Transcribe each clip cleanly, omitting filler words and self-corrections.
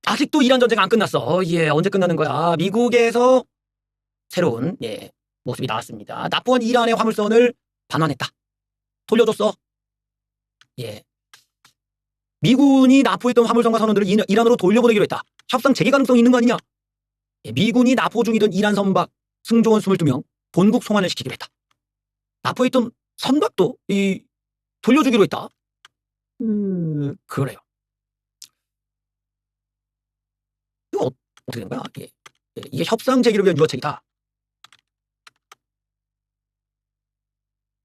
아직도 이란 전쟁 안 끝났어. 예, 언제 끝나는 거야? 미국에서 새로운 모습이 나왔습니다. 납부한 이란의 화물선을 반환했다. 돌려줬어. 예. 미군이 납부했던 화물선과 선원들을 이란으로 돌려보내기로 했다. 협상 재개 가능성이 있는 거 아니냐? 예, 미군이 납부 중이던 이란 선박 승조원 22명 본국 송환을 시키기로 했다. 납부했던 선박도 돌려주기로 했다. 그래요. 이거 어떻게 된 거야? 이게 협상 재개를 위한 유화책이다.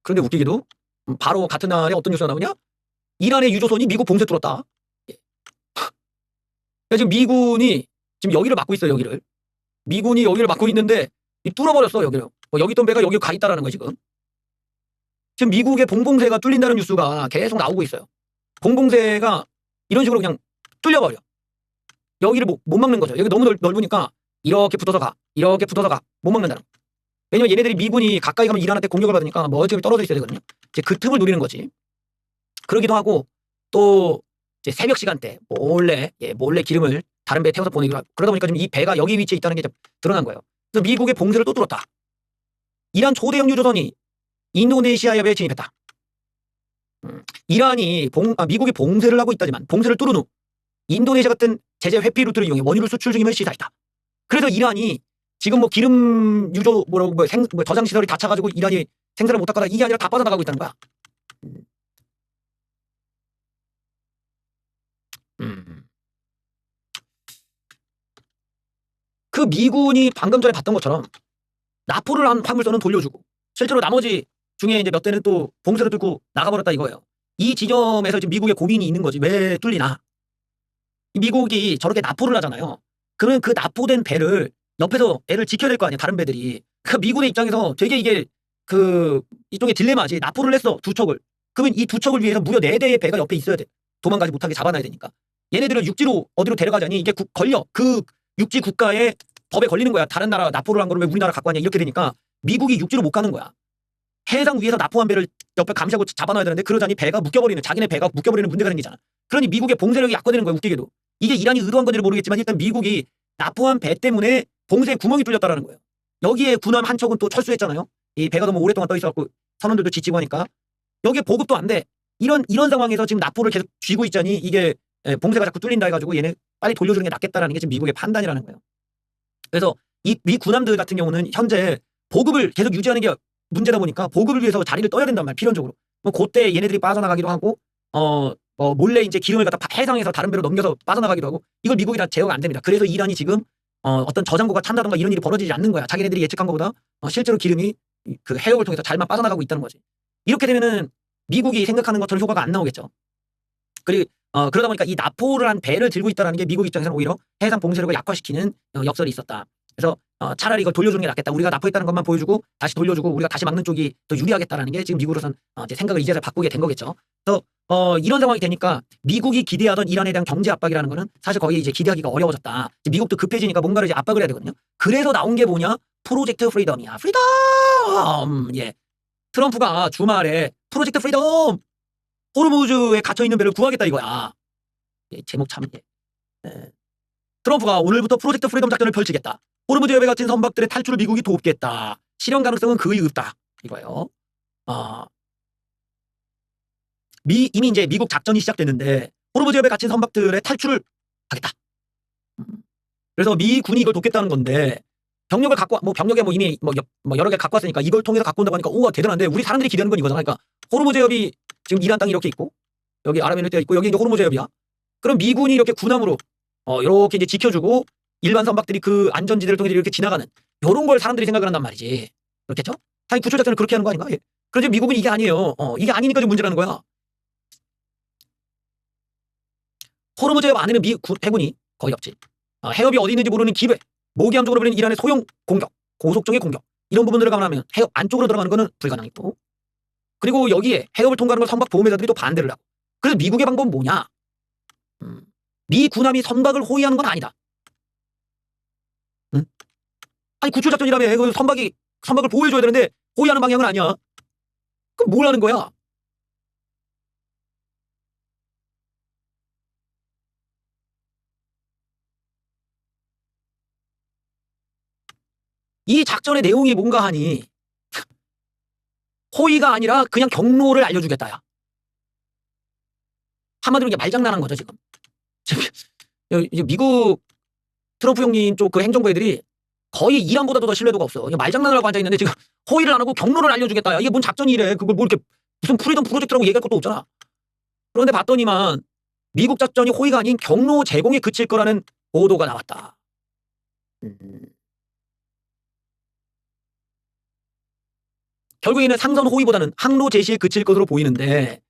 그런데 웃기게도 바로 같은 날에 어떤 뉴스가 나오냐? 이란의 유조선이 미국 봉쇄 뚫었다. 예. 지금 미군이 지금 여기를 막고 있어요. 여기를. 미군이 여기를 막고 있는데 뚫어버렸어. 여기를. 여기 있던 배가 여기 가 있다라는 거야 지금. 지금 미국의 봉봉쇄가 뚫린다는 뉴스가 계속 나오고 있어요. 봉봉쇄가 이런 식으로 그냥 뚫려버려. 여기를 못 막는 거죠. 여기 너무 넓으니까 이렇게 붙어서 가. 이렇게 붙어서 가. 못 막는다는 거. 왜냐면 얘네들이 미군이 가까이 가면 이란한테 공격을 받으니까 멀찍이 떨어져 있어야 되거든요. 이제 그 틈을 노리는 거지. 그러기도 하고 또 이제 새벽 시간대 몰래 기름을 다른 배에 태워서 보내기도 하고 그러다 보니까 지금 이 배가 여기 위치에 있다는 게 드러난 거예요. 그래서 미국의 봉쇄를 또 뚫었다. 이란 초대형 유조선이 인도네시아 해협에 진입했다. 이란이 미국이 봉쇄를 하고 있다지만 봉쇄를 뚫은 후 인도네시아 같은 제재 회피 루트를 이용해 원유를 수출 중임을 시사했다. 그래서 이란이 지금 기름 유조 저장 시설이 다 차가지고 이란이 생산을 못 하거나 이게 아니라 다 빠져나가고 있다는 거야. 그 미군이 방금 전에 봤던 것처럼 납포를 한 화물선은 돌려주고 실제로 나머지 중에 이제 몇 대는 또 봉쇄를 뚫고 나가버렸다 이거예요. 이 지점에서 지금 미국의 고민이 있는 거지. 왜 뚫리나? 미국이 저렇게 납포를 하잖아요. 그러면 그 납포된 배를 옆에서 애를 지켜야 될 거 아니야. 다른 배들이. 그 미군의 입장에서 되게 이게 이쪽에 딜레마지. 납포를 했어. 두 척을. 그러면 이 두 척을 위해서 무려 4대의 배가 옆에 있어야 돼. 도망가지 못하게 잡아놔야 되니까. 얘네들을 육지로 어디로 데려가자니 이게 걸려. 그 육지 국가의 법에 걸리는 거야. 다른 나라 납포를 한 거를 왜 우리나라 갖고 왔냐 이렇게 되니까 미국이 육지로 못 가는 거야. 해상 위에서 납포한 배를 옆에 감시하고 잡아놔야 되는데 그러자니 자기네 배가 묶여버리는 문제가 생기잖아. 그러니 미국의 봉쇄력이 약화되는 거야. 웃기게도. 이게 이란이 의도한 건지는 모르겠지만 일단 미국이 납포한 배 때문에 봉쇄에 구멍이 뚫렸다라는 거예요. 여기에 군함 한 척은 또 철수했잖아요. 이 배가 너무 오랫동안 떠 있어갖고 선원들도 지치고 하니까 여기에 보급도 안 돼. 이런 상황에서 지금 납포를 계속 쥐고 있자니 이게 봉쇄가 자꾸 뚫린다 해가지고 얘네 빨리 돌려주는 게 낫겠다라는 게 지금 미국의 판단이라는 거예요. 그래서 미 군함들 같은 경우는 현재 보급을 계속 유지하는 게 문제다 보니까 보급을 위해서 자리를 떠야 된단 말이야. 필연적으로. 그때 얘네들이 빠져나가기도 하고 몰래 이제 기름을 갖다 해상에서 다른 배로 넘겨서 빠져나가기도 하고 이걸 미국이 다 제어가 안 됩니다. 그래서 이란이 지금 어떤 저장고가 찬다던가 이런 일이 벌어지지 않는 거야. 자기네들이 예측한 것보다 실제로 기름이 그 해역을 통해서 잘만 빠져나가고 있다는 거지. 이렇게 되면은 미국이 생각하는 것처럼 효과가 안 나오겠죠. 그리고 그러다 보니까 이 납포를 한 배를 들고 있다는 게 미국 입장에서는 오히려 해상 봉쇄력을 약화시키는 역설이 있었다. 그래서 차라리 이걸 돌려주는 게 낫겠다. 우리가 납포했다는 것만 보여주고 다시 돌려주고 우리가 다시 막는 쪽이 더 유리하겠다라는 게 지금 미국으로선 이제 생각을 이제서 바꾸게 된 거겠죠. 그래서 이런 상황이 되니까 미국이 기대하던 이란에 대한 경제 압박이라는 거는 사실 거의 이제 기대하기가 어려워졌다. 미국도 급해지니까 뭔가를 이제 압박을 해야 되거든요. 그래서 나온 게 뭐냐? 프로젝트 프리덤이야. 프리덤! 예. 트럼프가 주말에 프로젝트 프리덤! 호르무즈에 갇혀있는 배를 구하겠다 이거야. 예, 제목 참. 예. 트럼프가 오늘부터 프로젝트 프리덤 작전을 펼치겠다. 호르무즈 해협에 갇힌 선박들의 탈출을 미국이 돕겠다. 실현 가능성은 거의 없다. 이거예요. 이미 이제 미국 작전이 시작됐는데 호르무즈 해협에 갇힌 선박들의 탈출을 하겠다. 그래서 미군이 이걸 돕겠다는 건데 병력을 갖고 병력에 이미 여러 개 갖고 왔으니까 이걸 통해서 갖고 온다고 하니까 우와 대단한데 우리 사람들이 기대하는 건 이거잖아. 그러니까 호르무즈 해협이 지금 이란 땅이 이렇게 있고 여기 아랍에미리트가 있고 여기 이제 호르무즈 해협이야. 그럼 미군이 이렇게 군함으로 이렇게 이제 지켜주고 일반 선박들이 그 안전지대를 통해서 이렇게 지나가는 이런 걸 사람들이 생각을 한단 말이지. 그렇겠죠? 당연히 구출 작전을 그렇게 하는 거 아닌가? 예. 그런데 미국은 이게 아니에요. 이게 아니니까 좀 문제라는 거야. 호르무즈 해협 안에는 미국 해군이 거의 없지. 해협이 어디 있는지 모르는 기뢰, 모기함 쪽으로 보내는 이란의 소형 공격, 고속정의 공격 이런 부분들을 감안하면 해협 안쪽으로 들어가는 거는 불가능했고 그리고 여기에 해협을 통과하는 걸 선박 보호매자들이 또 반대를 하고 그래서 미국의 방법은 뭐냐? 미 군함이 선박을 호위하는 건 아니다. 응? 아니 구출작전이라며 그 선박을 보호해줘야 되는데 호위하는 방향은 아니야. 그럼 뭘 하는 거야? 이 작전의 내용이 뭔가 하니 호의가 아니라 그냥 경로를 알려주겠다야. 한마디로 이게 말장난한 거죠 지금. 이제 미국 트럼프 형님 쪽 그 행정부 애들이 거의 이란보다도 더 신뢰도가 없어. 말장난을 하고 앉아있는데 지금 호의를 안 하고 경로를 알려주겠다. 이게 뭔 작전이 이래. 그걸 뭐 이렇게 무슨 프리덤 프로젝트라고 얘기할 것도 없잖아. 그런데 봤더니만 미국 작전이 호의가 아닌 경로 제공에 그칠 거라는 보도가 나왔다. 결국에는 상선 호위보다는 항로 제시에 그칠 것으로 보이는데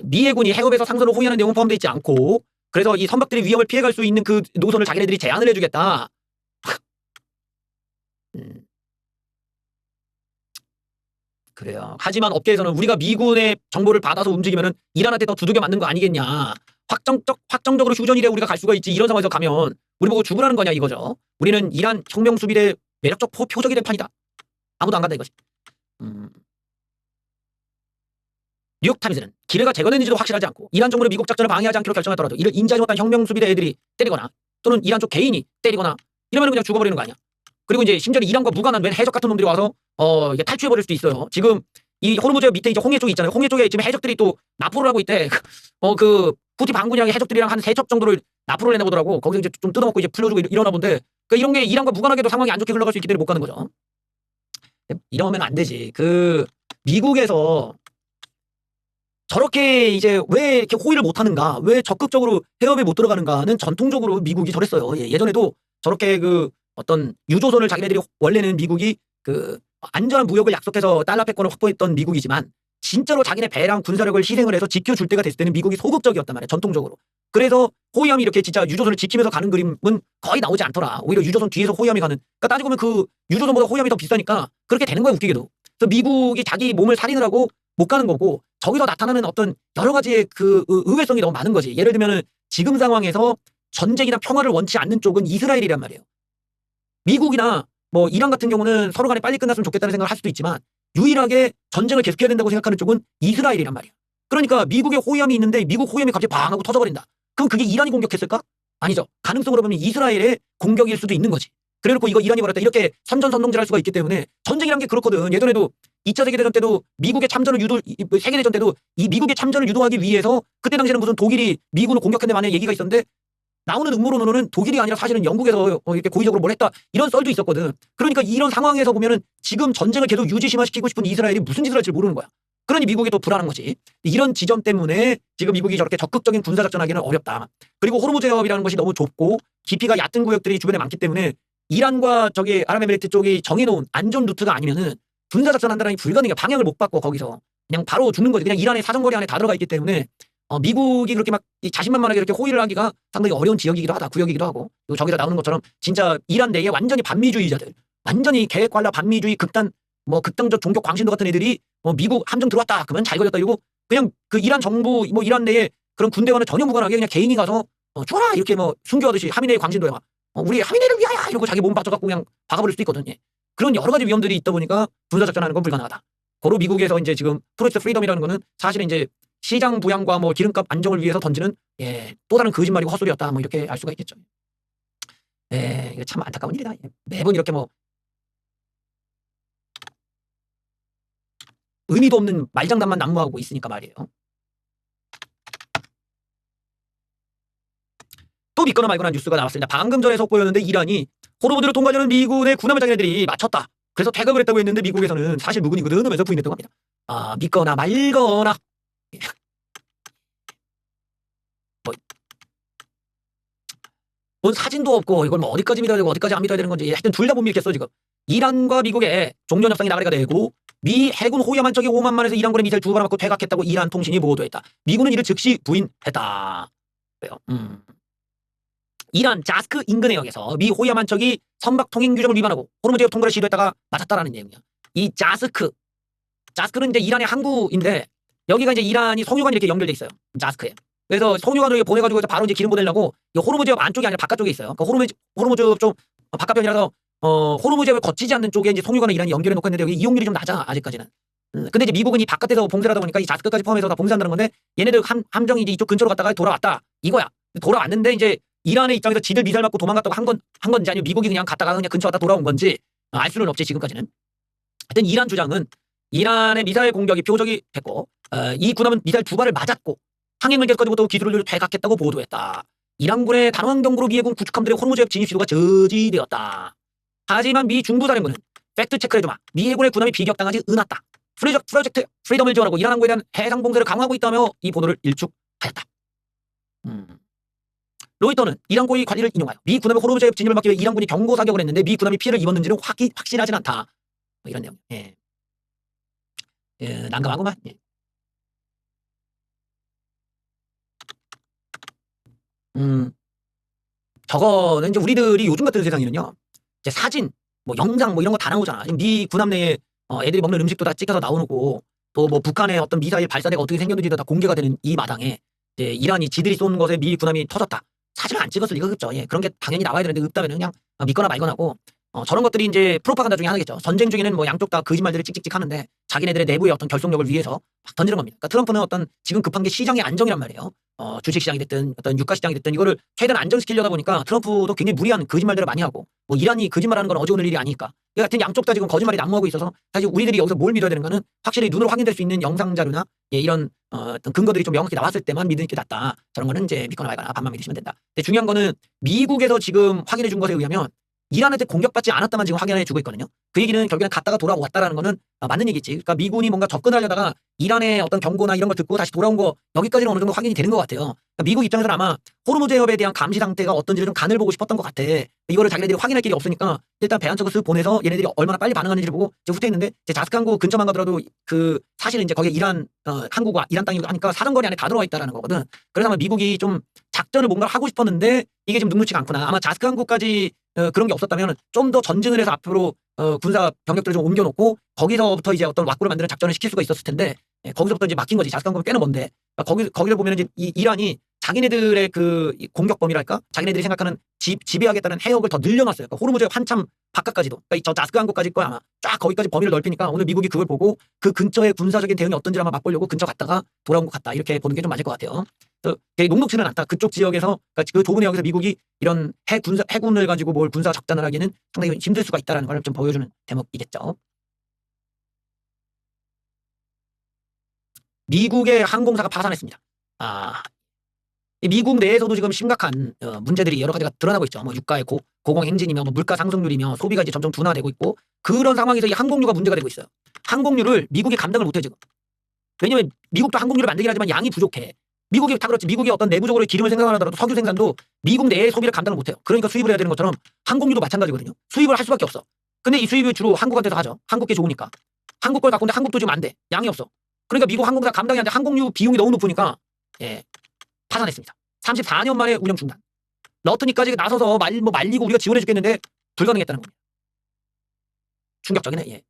미 해군이 해협에서 상선을 호위하는 내용은 포함되어 있지 않고 그래서 이 선박들이 위험을 피해갈 수 있는 그 노선을 자기네들이 제안을 해주겠다. 그래요. 하지만 업계에서는 우리가 미군의 정보를 받아서 움직이면은 이란한테 더 두들겨 맞는 거 아니겠냐. 확정적으로 휴전일에 우리가 갈 수가 있지. 이런 상황에서 가면 우리 보고 죽으라는 거냐 이거죠. 우리는 이란 혁명 수비대 매력적 표적이 될 판이다. 아무도 안 간다 이거지. 뉴욕타임스는 기뢰가 제거됐는지도 확실하지 않고 이란 정부는 미국 작전을 방해하지 않기로 결정하더라도 이를 인지하지 못한 혁명 수비대 애들이 때리거나 또는 이란 쪽 개인이 때리거나 이러면 그냥 죽어버리는 거 아니야. 그리고 이제 심지어는 이란과 무관한 웬 해적 같은 놈들이 와서 이게 탈취해버릴 수도 있어요. 지금 이 호르무즈 밑에 이제 홍해 쪽이 있잖아요. 홍해 쪽에 지금 해적들이 또 납포를 하고 있대. 그 후티 반군이랑 해적들이랑 한 3척 정도를 납포를 해내보더라고. 거기서 이제 좀 뜯어먹고 이제 풀려주고 이러나 본데 그러니까 이런 게 이란과 무관하게도 상황이 안 좋게 흘러갈 수 있기 때문에 못 가는 거죠. 이러면 안 되지. 그 미국에서 저렇게 이제 왜 이렇게 호의를 못 하는가? 왜 적극적으로 해협에 못 들어가는가는 전통적으로 미국이 저랬어요. 예전에도 저렇게 그 어떤 유조선을 자기네들이 원래는 미국이 그 안전한 무역을 약속해서 달러 패권을 확보했던 미국이지만 진짜로 자기네 배랑 군사력을 희생을 해서 지켜줄 때가 됐을 때는 미국이 소극적이었단 말이야. 전통적으로. 그래서 호위함이 이렇게 진짜 유조선을 지키면서 가는 그림은 거의 나오지 않더라. 오히려 유조선 뒤에서 호위함이 가는. 그러니까 따지고 보면 그 유조선보다 호위함이 더 비싸니까 그렇게 되는 거야 웃기게도. 그래서 미국이 자기 몸을 살인을 하고 못 가는 거고 저기서 나타나는 어떤 여러 가지의 그 의외성이 너무 많은 거지. 예를 들면은 지금 상황에서 전쟁이나 평화를 원치 않는 쪽은 이스라엘이란 말이에요. 미국이나 뭐 이란 같은 경우는 서로 간에 빨리 끝났으면 좋겠다는 생각을 할 수도 있지만 유일하게 전쟁을 계속해야 된다고 생각하는 쪽은 이스라엘이란 말이에요. 그러니까 미국의 호위함이 있는데 미국 호위함이 갑자기 방 하고 터져버린다. 그럼 그게 이란이 공격했을까? 아니죠. 가능성으로 보면 이스라엘의 공격일 수도 있는 거지. 그래놓고 이거 이란이 벌였다. 이렇게 선전선동질할 수가 있기 때문에 전쟁이란 게 그렇거든. 예전에도 2차 세계대전 때도 미국의 참전을 세계대전 때도 이 미국의 참전을 유도하기 위해서 그때 당시에는 무슨 독일이 미군을 공격했네 만에 얘기가 있었는데 나오는 음모론으로는 독일이 아니라 사실은 영국에서 이렇게 고의적으로 뭘 했다 이런 썰도 있었거든. 그러니까 이런 상황에서 보면은 지금 전쟁을 계속 유지심화시키고 싶은 이스라엘이 무슨 짓을 할지 모르는 거야. 그러니 미국이 또 불안한 거지. 이런 지점 때문에 지금 미국이 저렇게 적극적인 군사작전하기는 어렵다. 그리고 호르무즈 해협이라는 것이 너무 좁고 깊이가 얕은 구역들이 주변에 많기 때문에 이란과 저기 아랍에미리트 쪽이 정해놓은 안전 루트가 아니면은 군사작전 한다는 게 불가능해. 방향을 못 바꿔 거기서. 그냥 바로 죽는 거지. 그냥 이란의 사정거리 안에 다 들어가 있기 때문에 미국이 그렇게 막 자신만만하게 이렇게 호의를 하기가 상당히 어려운 지역이기도 하다. 구역이기도 하고. 또 저기서 나오는 것처럼 진짜 이란 내에 완전히 반미주의자들, 완전히 계획관라 반미주의 극단적 종교 광신도 같은 애들이 미국 함정 들어왔다. 그러면 잘 걸렸다. 이러고 그냥 그 이란 정부 뭐 이란 내에 그런 군대와는 전혀 무관하게 그냥 개인이 가서 죽어라 이렇게 뭐 순교하듯이 하미네이 광신도에 우리 하미네이를 위하여 이러고 자기 몸 바쳐갖고 그냥 박아버릴 수도 있거든요. 그런 여러 가지 위험들이 있다 보니까 군사작전하는 건 불가능하다. 고로 미국에서 이제 지금 프로젝트 프리덤이라는 거는 사실은 이제 시장 부양과 뭐 기름값 안정을 위해서 던지는 또 다른 거짓말이고 헛소리였다. 뭐 이렇게 알 수가 있겠죠. 이게 참 안타까운 일이다. 매번 이렇게 뭐 의미도 없는 말장난만 난무하고 있으니까 말이에요. 또 믿거나 말거나 뉴스가 나왔습니다. 방금 전에 속보였는데 이란이 호르무즈를 통과하려는 미군의 군함을 자기네들이 맞췄다. 그래서 퇴각을 했다고 했는데 미국에서는 사실 무근이거든 하면서 부인했다고 합니다. 믿거나 말거나 뭔 사진도 없고 이걸 뭐 어디까지 믿어야 되고 어디까지 안 믿어야 되는 건지 하여튼 둘 다 못 믿겠어 지금. 이란과 미국의 종전 협상이 나발이가 되고 미 해군 호위함 한 척이 5만만에서 이란군의 미사일 2발을 맞고 퇴각했다고 이란 통신이 보도했다. 미군은 이를 즉시 부인했다. 그래요. 이란 자스크 인근 해역에서 미 호위함 한 척이 선박 통행 규정을 위반하고 호르무즈 해협 통과를 시도했다가 맞았다라는 내용이야. 이 자스크는 이제 이란의 항구인데 여기가 이제 이란이 송유관이 이렇게 연결돼 있어요. 자스크에. 그래서 송유관을 보내가지고 바로 이제 기름 보내려고 호르무즈 해협 안쪽이 아니라 바깥쪽에 있어요. 그러니까 호르무즈 해협 좀 바깥편이라서 호르무즈 해협을 거치지 않는 쪽에 이제 송유관을 이란이 연결해 놓고 했는데 여기 이용률이 좀 낮아 아직까지는. 근데 이제 미국은 이 바깥에서 봉쇄를 하다 보니까 이 자스크까지 포함해서 다 봉쇄한다는 건데 얘네들 함정이 이제 이쪽 근처로 갔다가 돌아왔다 이거야. 돌아왔는데 이제 이란의 입장에서 지들 미사일 맞고 도망갔다고 한 건지 아니면 미국이 그냥 갔다가 그냥 근처 왔다 돌아온 건지 알 수는 없지 지금까지는. 하여튼 이란 주장은 이란의 미사일 공격이 표적이 됐고 이 군함은 미사일 2발을 맞았고 항행을 계속가지고 또 기술을 퇴각했다고 보도했다. 이란군의 단호한 경고로 미해군 구축함들의 호르무즈 해협 진입 시도가 저지되었다. 하지만 미 중부사령부는 팩트체크를 해주마. 미 해군의 군함이 비격당하지 않았다. 프로젝트 프리덤을 지원하고 이란 항구에 대한 해상 봉쇄를 강화하고 있다며 이 보도를 일축하였다. 로이터는 이란군의 관리를 인용하여 미 군함의 호르무즈 해협 진입을 막기 위해 이란군이 경고 사격을 했는데 미 군함이 피해를 입었는지는 확실하진 않다. 뭐 이런 내용. 난감하구만. 저거는 이제 우리들이 요즘 같은 세상에는요, 이제 사진, 뭐 영상, 뭐 이런 거 다 나오잖아. 지금 미 군함 내에 애들이 먹는 음식도 다 찍혀서 나오고, 또 뭐 북한의 어떤 미사일 발사대가 어떻게 생겼는지도 다 공개가 되는 이 마당에 이제 이란이 지들이 쏜 것에 미 군함이 터졌다. 사진을 안 찍었을 리가 없죠. 그런 게 당연히 나와야 되는데 없다면 그냥 믿거나 말거나고. 저런 것들이 이제 프로파간다 중에 하나겠죠. 전쟁 중에는 뭐 양쪽 다 거짓말들을 찍찍찍 하는데 자기네들의 내부의 어떤 결속력을 위해서 막 던지는 겁니다. 그러니까 트럼프는 어떤 지금 급한 게 시장의 안정이란 말이에요. 주식시장이 됐든 어떤 유가시장이 됐든 이거를 최대한 안정시키려다 보니까 트럼프도 굉장히 무리한 거짓말들을 많이 하고 뭐 이란이 거짓말하는 건 어제 오늘 일이 아니니까. 같은 양쪽 다 지금 거짓말이 난무하고 있어서 사실 우리들이 여기서 뭘 믿어야 되는가는 확실히 눈으로 확인될 수 있는 영상 자료나 이런 어떤 근거들이 좀 명확히 나왔을 때만 믿는 게 낫다. 저런 거는 이제 믿거나 말거나 반만 믿으시면 된다. 근데 중요한 거는 미국에서 지금 확인해 준 것에 의하면 이란한테 공격받지 않았다만 지금 확인해 주고 있거든요. 그 얘기는 결국엔 갔다가 돌아왔다라는 거는 맞는 얘기지. 그러니까 미군이 뭔가 접근하려다가 이란의 어떤 경고나 이런 걸 듣고 다시 돌아온 거 여기까지는 어느 정도 확인이 되는 것 같아요. 그러니까 미국 입장에서는 아마 호르무즈 해협에 대한 감시 상태가 어떤지를 좀 간을 보고 싶었던 것 같아. 이거를 자기네들이 확인할 길이 없으니까 일단 배 한 척을 쓱 보내서 얘네들이 얼마나 빨리 반응하는지를 보고 이제 후퇴했는데 이제 자스칸구 근처만 가더라도 그 사실은 이제 거기에 이란 항구가 이란 땅이고 하니까 사정거리 안에 다 들어와 있다라는 거거든. 그래서 아마 미국이 좀 작전을 뭔가 하고 싶었는데 이게 지금 녹록치가 않구나. 아마 자스칸구까지 그런 게 없었다면 좀 더 전진을 해서 앞으로 군사 병력들을 좀 옮겨놓고 거기서부터 이제 어떤 왁구를 만드는 작전을 시킬 수가 있었을 텐데 거기서부터 이제 막힌 거지. 자스칸구는 꽤나 먼데 거기를 보면 이제 이란이 자기네들의 그 공격 범위랄까? 자기네들이 생각하는 지배하겠다는 해역을 더 늘려놨어요. 그러니까 호르무즈 해협 한참 바깥까지도. 그러니까 저 자스칸구까지 거 아마 쫙 거기까지 범위를 넓히니까 오늘 미국이 그걸 보고 그 근처의 군사적인 대응이 어떤지 아마 맛보려고 근처 갔다가 돌아온 것 같다. 이렇게 보는 게 좀 맞을 것 같아요. 되게 녹록지는 않다. 그쪽 지역에서 그러니까 그 좁은 해역에서 미국이 이런 해군을 가지고 뭘 군사 작전을 하기는 상당히 힘들 수가 있다는 걸 좀 보여주는 대목이겠죠. 미국의 항공사가 파산했습니다. 미국 내에서도 지금 심각한 문제들이 여러 가지가 드러나고 있죠. 뭐 유가의 고공 행진이며 뭐 물가 상승률이며 소비가 이제 점점 둔화되고 있고 그런 상황에서 이 항공유가 문제가 되고 있어요. 항공유를 미국이 감당을 못해 지금. 왜냐면 미국도 항공유를 만들긴 하지만 양이 부족해. 미국이 다 그렇지. 미국이 어떤 내부적으로 기름을 생산하더라도 석유 생산도 미국 내의 소비를 감당을 못해요. 그러니까 수입을 해야 되는 것처럼 항공유도 마찬가지거든요. 수입을 할 수밖에 없어. 근데 이 수입을 주로 한국한테서 하죠. 한국게 좋으니까. 한국 걸 갖고 있는데 한국도 지금 안 돼. 양이 없어. 그러니까 미국 항공사 감당이 안 돼. 항공유 비용이 너무 높으니까 파산했습니다. 34년 만에 운영 중단. 러트닉까지 나서서 말리고 우리가 지원해 주겠는데 불가능했다는 겁니다. 충격적이네.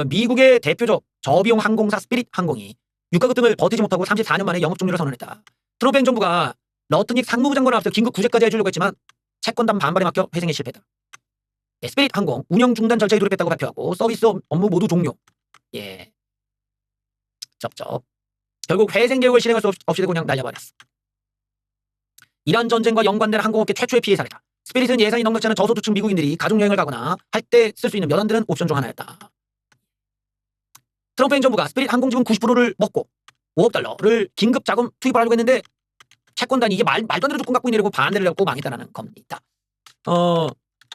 미국의 대표적 저비용 항공사 스피릿 항공이 유가 급등을 버티지 못하고 34년 만에 영업 종료를 선언했다. 트럼프 행정부가 러트닉 상무부 장관을 앞서 긴급 구제까지 해주려고 했지만 채권단 반발에 막혀 회생에 실패했다. 스피릿 항공 운영 중단 절차에 돌입했다고 발표하고 서비스 업무 모두 종료. 쩝쩝. 결국 회생 계획을 실행할 수 없이 되고 그냥 날려버렸어. 이란 전쟁과 연관된 항공업계 최초의 피해 사례다. 스피릿은 예산이 넉넉지 않은 저소득층 미국인들이 가족여행을 가거나 할 때 쓸 수 있는 몇 안 되는 옵션 중 하나였다. 트럼프 행정부가 스피릿 항공지분 90%를 먹고 5억 달러를 긴급 자금 투입을 하려고 했는데 채권단이 이게 말도 안 되는 조건 갖고 있느라고 반대를 하고 망했다는 겁니다.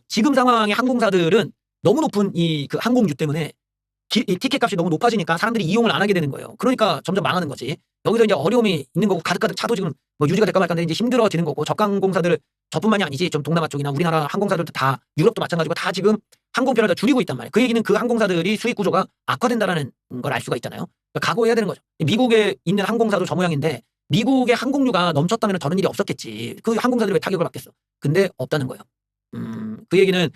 지금 상황의 항공사들은 너무 높은 그 항공유 때문에 이 티켓 값이 너무 높아지니까 사람들이 이용을 안 하게 되는 거예요. 그러니까 점점 망하는 거지. 여기서 이제 어려움이 있는 거고 가득가득 차도 지금 뭐 유지가 될까 말까 하는데 이제 힘들어지는 거고 저가항공사들 저뿐만이 아니지 좀 동남아 쪽이나 우리나라 항공사들도 다 유럽도 마찬가지고 다 지금 항공편을 다 줄이고 있단 말이에요. 그 얘기는 그 항공사들이 수익 구조가 악화된다라는 걸 알 수가 있잖아요. 그러니까 각오해야 되는 거죠. 미국에 있는 항공사도 저 모양인데 미국의 항공유가 넘쳤다면 저런 일이 없었겠지. 그 항공사들이 왜 타격을 받겠어. 근데 없다는 거예요. 그 얘기는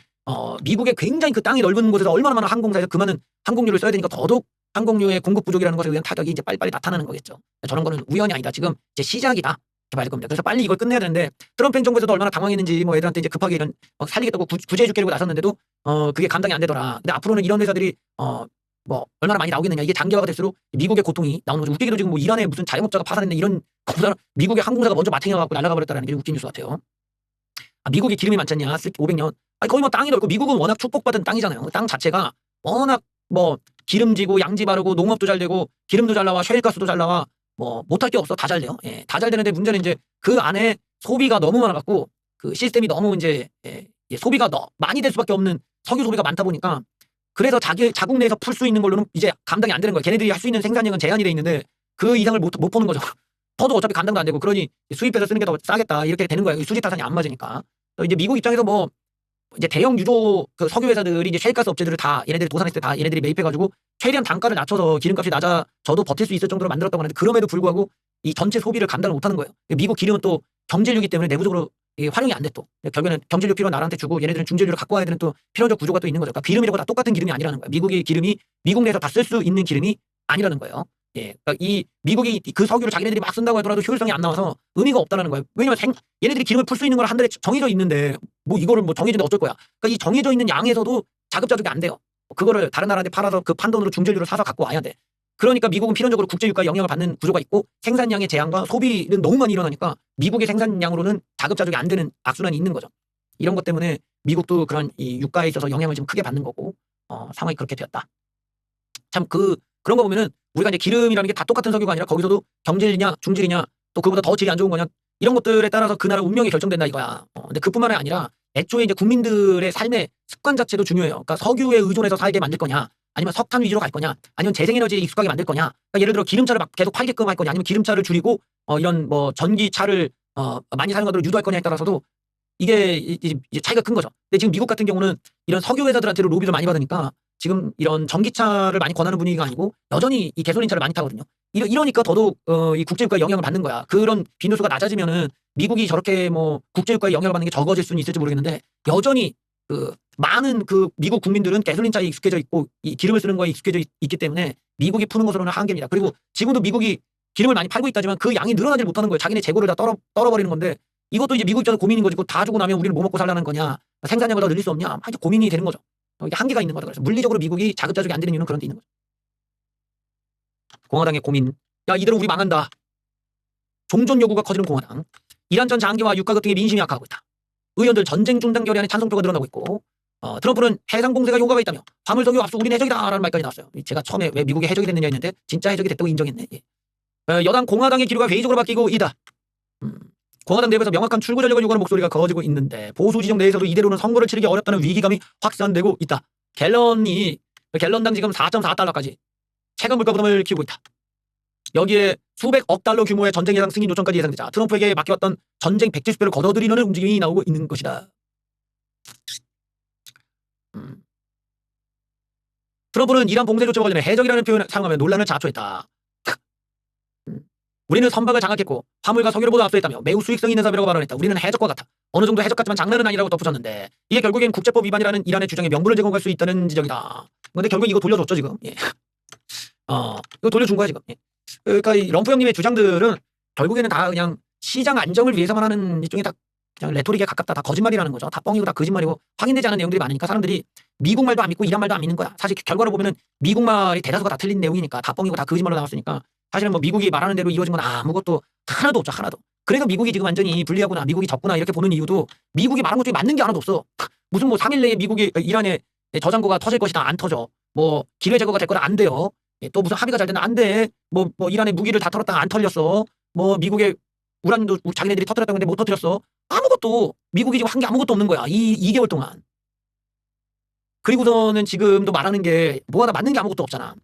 미국의 굉장히 그 땅이 넓은 곳에서 얼마나 많은 항공사에서 그 많은 항공유를 써야 되니까 더더욱 항공유의 공급 부족이라는 것에 의한 타격이 이제 빨리빨리 나타나는 거겠죠. 저런 거는 우연이 아니다. 지금 이제 시작이다. 이렇게 봐야 될 겁니다. 그래서 빨리 이걸 끝내야 되는데 트럼프 행정부에서도 얼마나 당황했는지 뭐 애들한테 이제 급하게 이런 살리겠다고 구제해 줄게라고 나섰는데도 그게 감당이 안 되더라. 근데 앞으로는 이런 회사들이 뭐 얼마나 많이 나오겠느냐. 이게 장기화가 될수록 미국의 고통이 나오는 거죠. 웃기게도 지금 뭐 이란에 무슨 자영업자가 파산했네 이런 것보다 미국의 항공사가 먼저 마탱이 가갖고 날아가 버렸다는 게 웃긴 뉴스 같아요. 미국이 기름이 많잖냐. 500년. 아니 거의 뭐 땅이 넓고 미국은 워낙 축복받은 땅이잖아요. 땅 자체가 워낙 뭐 기름지고 양지 바르고 농업도 잘 되고 기름도 잘 나와 셰일가스도 잘 나와 뭐 못할 게 없어. 다 잘 돼요. 예, 다 잘 되는데 문제는 이제 그 안에 소비가 너무 많아갖고 그 시스템이 너무 이제 소비가 많이 될 수밖에 없는 석유 소비가 많다 보니까 그래서 자국 내에서 풀 수 있는 걸로는 이제 감당이 안 되는 거예요. 걔네들이 할 수 있는 생산량은 제한이 돼 있는데 그 이상을 못 보는 거죠. 더도 어차피 감당도 안 되고 그러니 수입해서 쓰는 게 더 싸겠다 이렇게 되는 거예요. 수지 타산이 안 맞으니까. 이제 미국 입장에서 뭐 이제 대형 유조 그 석유 회사들이 이제 셰일가스 업체들을 다 얘네들이 도산했을 때 다 얘네들이 매입해가지고 최대한 단가를 낮춰서 기름값이 낮아져도 버틸 수 있을 정도로 만들었다고 하는데 그럼에도 불구하고 이 전체 소비를 감당을 못하는 거예요. 미국 기름은 또 경질유기 때문에 내부적으로 활용이 안 돼 또. 결국에는 경질유 필요한 나라한테 주고 얘네들은 중질유를 갖고 와야 되는 또 필요적 구조가 또 있는 거죠. 그러니까 기름이라고 다 똑같은 기름이 아니라는 거예요. 미국의 기름이 미국 내에서 다 쓸 수 있는 기름이 아니라는 거예요. 예, 그러니까 이 미국이 그 석유를 자기네들이 막 쓴다고 하더라도 효율성이 안 나와서 의미가 없다는 거예요. 왜냐면 얘네들이 기름을 풀 수 있는 걸 한 달에 정해져 있는데 뭐 이거를 뭐 정해진데 어쩔 거야. 그러니까 이 정해져 있는 양에서도 자급자족이 안 돼요. 그거를 다른 나라한테 팔아서 그 판돈으로 중재료를 사서 갖고 와야 돼. 그러니까 미국은 필연적으로 국제유가에 영향을 받는 구조가 있고 생산량의 제한과 소비는 너무 많이 일어나니까 미국의 생산량으로는 자급자족이 안 되는 악순환이 있는 거죠. 이런 것 때문에 미국도 그런 이 유가에 있어서 영향을 좀 크게 받는 거고 상황이 그렇게 되었다. 참 그런 거 보면은 우리가 이제 기름이라는 게 다 똑같은 석유가 아니라 거기서도 경질이냐 중질이냐 또 그보다 더 질이 안 좋은 거냐 이런 것들에 따라서 그 나라 운명이 결정된다 이거야. 근데 그뿐만이 아니라 애초에 이제 국민들의 삶의 습관 자체도 중요해요. 그러니까 석유에 의존해서 살게 만들 거냐 아니면 석탄 위주로 갈 거냐 아니면 재생에너지에 익숙하게 만들 거냐. 그러니까 예를 들어 기름차를 막 계속 팔게끔 할 거냐 아니면 기름차를 줄이고 이런 뭐 전기차를 많이 사용하도록 유도할 거냐에 따라서도 이게 이제 차이가 큰 거죠. 근데 지금 미국 같은 경우는 이런 석유 회사들한테도 로비를 많이 받으니까 지금 이런 전기차를 많이 권하는 분위기가 아니고 여전히 이 가솔린차를 많이 타거든요. 이러니까 더더욱 이 국제유가에 영향을 받는 거야. 그런 빈도수가 낮아지면은 미국이 저렇게 뭐 국제유가에 영향을 받는 게 적어질 수는 있을지 모르겠는데 여전히 그 많은 그 미국 국민들은 가솔린차에 익숙해져 있고 이 기름을 쓰는 거에 익숙해져 있기 때문에 미국이 푸는 것으로는 한계입니다. 그리고 지금도 미국이 기름을 많이 팔고 있다지만 그 양이 늘어나지 못하는 거예요. 자기네 재고를 다 떨어버리는 건데 이것도 이제 미국 입장에서 고민인 거지. 그거 다 주고 나면 우리는 뭐 먹고 살라는 거냐 생산량을 더 늘릴 수 없냐 이제 고민이 되는 거죠. 이게 한계가 있는 거다. 그래서 물리적으로 미국이 자급자족이 안 되는 이유는 그런 데 있는 거죠. 공화당의 고민. 야 이대로 우리 망한다. 종전 요구가 커지는 공화당. 이란 전 장기와 유가 급등에 민심이 악화하고 있다. 의원들 전쟁 중단 결의안에 찬성표가 늘어나고 있고 트럼프는 해상 공세가 효과가 있다며 화물석유 압수 우리는 해적이다라는 말까지 나왔어요. 제가 처음에 왜 미국이 해적이 됐느냐 했는데 진짜 해적이 됐다고 인정했네. 여당 공화당의 기류가 회의적으로 바뀌고 있다. 공화당 내부에서 명확한 출구 전략을 요구하는 목소리가 거어지고 있는데 보수 지정 내에서도 이대로는 선거를 치르기 어렵다는 위기감이 확산되고 있다. 갤런당 지금 4.4달러까지 체감 물가 부담을 키우고 있다. 여기에 수백억 달러 규모의 전쟁 예상 승인 요청까지 예상되자 트럼프에게 맡겨왔던 전쟁 170배를 걷어들이려는 움직임이 나오고 있는 것이다. 트럼프는 이란 봉쇄 조치와 관련해 해적이라는 표현을 사용하며 논란을 자초했다. 우리는 선박을 장악했고 화물과 석유를 모두 압수했다며 매우 수익성 있는 사업이라고 발언했다. 우리는 해적과 같아. 어느 정도 해적 같지만 장난은 아니라고 덧붙였는데 이게 결국엔 국제법 위반이라는 이란의 주장에 명분을 제공할 수 있다는 지적이다. 근데 결국 이거 돌려줬죠 지금. 예. 이거 돌려준 거야 지금. 예. 그러니까 이 럼프 형님의 주장들은 결국에는 다 그냥 시장 안정을 위해서만 하는 일종의 다 그냥 레토릭에 가깝다. 다 거짓말이라는 거죠. 다 뻥이고 다 거짓말이고 확인되지 않은 내용들이 많으니까 사람들이 미국 말도 안 믿고 이란 말도 안 믿는 거야. 사실 결과로 보면은 미국 말이 대다수가 다 틀린 내용이니까 다 뻥이고 다 거짓말로 나왔으니까 사실은 뭐 미국이 말하는 대로 이루어진 건 아무것도 하나도 없죠. 하나도. 그래서 미국이 지금 완전히 불리하구나 미국이 졌구나 이렇게 보는 이유도 미국이 말한 것 중에 맞는 게 하나도 없어. 무슨 뭐 3일 내에 미국이 이란에 저장고가 터질 것이다 안 터져. 뭐 기회 제거가 될 거다 안 돼요. 또 무슨 합의가 잘 된다 안 돼. 뭐 이란의 무기를 다 털었다가 안 털렸어. 뭐 미국의 우란도 자기네들이 터뜨렸다고 했는데 못 터뜨렸어. 아무것도 미국이 지금 한 게 아무것도 없는 거야. 2개월 동안. 그리고서는 지금도 말하는 게 뭐 하나 맞는 게 아무것도 없잖아.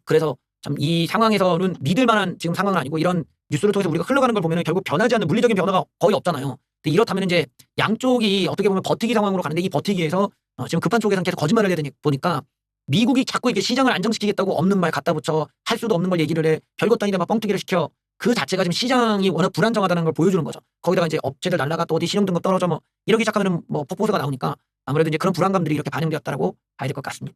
그래서 참 이 상황에서는 믿을 만한 지금 상황은 아니고 이런 뉴스를 통해서 우리가 흘러가는 걸 보면 결국 변하지 않는 물리적인 변화가 거의 없잖아요. 근데 이렇다면 이제 양쪽이 어떻게 보면 버티기 상황으로 가는데 이 버티기에서 지금 급한 쪽에서는 계속 거짓말을 해야 되니 보니까 미국이 자꾸 이렇게 시장을 안정시키겠다고 없는 말 갖다 붙여 할 수도 없는 걸 얘기를 해. 별것도 아닌데 막 뻥튀기를 시켜. 그 자체가 지금 시장이 워낙 불안정하다는 걸 보여주는 거죠. 거기다가 이제 업체들 날라가 또 어디 신용등급 떨어져 뭐 이렇게 시작하면은 뭐 폭포수가 나오니까 아무래도 이제 그런 불안감들이 이렇게 반영되었다라고 봐야 될 것 같습니다.